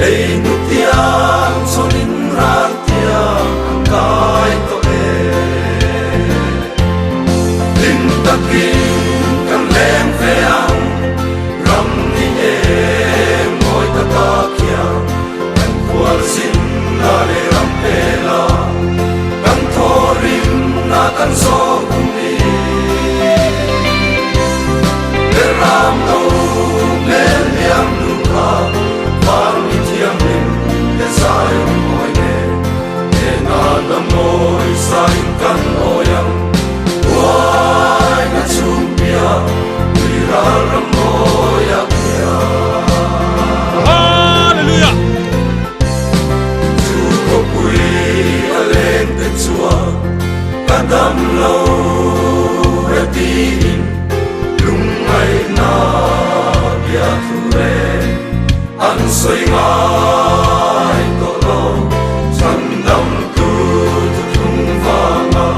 Lei nu tiang sonin ran tiang ang kai to e Lim takin kan lem ve ang ram ni e moi ta ta kia kan kual sin na le ram pe la kan thorim na kan so kum ni le ram no le liam nu ka Vang ni thiam lim te sai moi ne te na lam noi sai kan oyang wai na chum pia wi ra ram moya pia Hallelujah. tu ko pui aleng te chua kadam lo re ti lung ai na bia tu re an soi ngai to lo chan dam tu thung vanga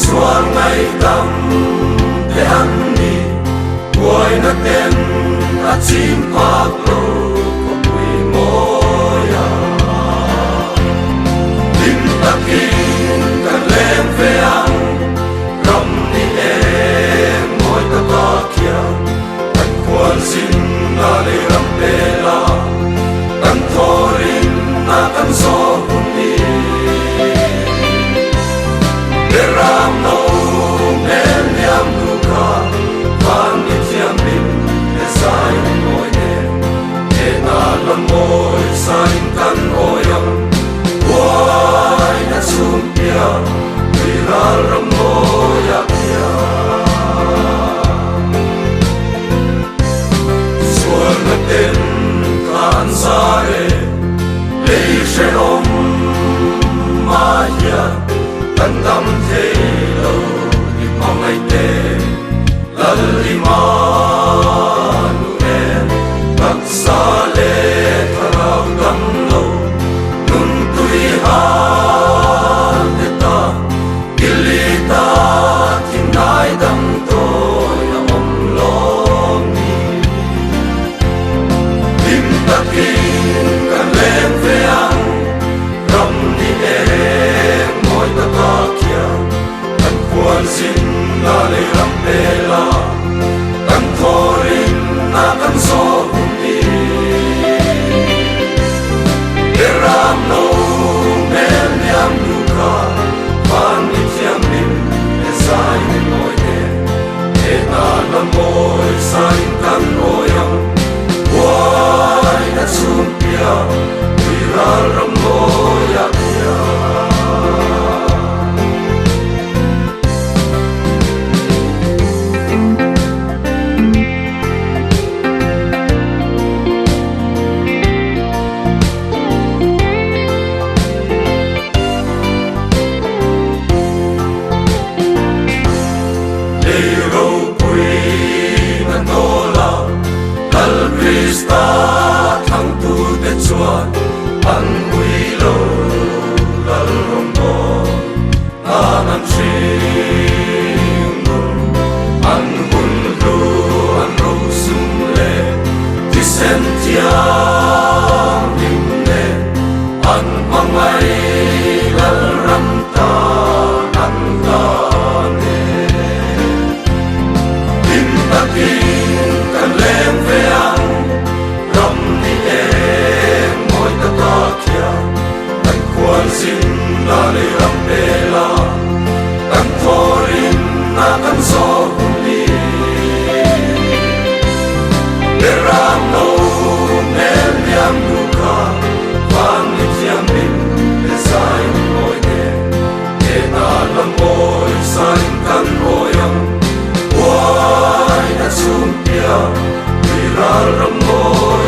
suan ngai dam te an ni wai na ten a chim pak lo ko pui moya lim takin kan lem ve ang ram ni e moi ta ta kia kan kwan sin na le ram pe la kan thorin na kan so hun ni le ram no men yam nu ka van ni thiam lim le sai moi ne e na lam moi sai kan oyam wai na chum pia wi ra ram moya pia suan na ten kan sare lei she om maya tan dam the lo ni pang ai te lali ma nu e tak sa le tharau dam lo nun tui ha te ta kilita tin nai dam to ya om lo ni lim takin kan lem ve ang ram ni e moi ta ta kia kan kwan sin na le ram pe la kan thorin na kan so hun ni le ram no men yam nu ka van ni thiam lim le sai moi ne e na lam moi sai kan oyam wai na chum pia wi ra ram moya pia le ro pui na no la kal krista thang tu te chuan an hui lo lal rom mo an an shing an hun lu an ro sum le ti sen tia nim ne an mangai lal ram ta an ta ne lim takin kan lem ve ang ram ni e moi ta ta kia kan kwan sin na le ram pe la kan thorin na kan so hun ni le ram no men yam nu ka van ni thiam lim le sai moi ne e na lam moi sai kan oyam wai na chum pia wi ra ram moi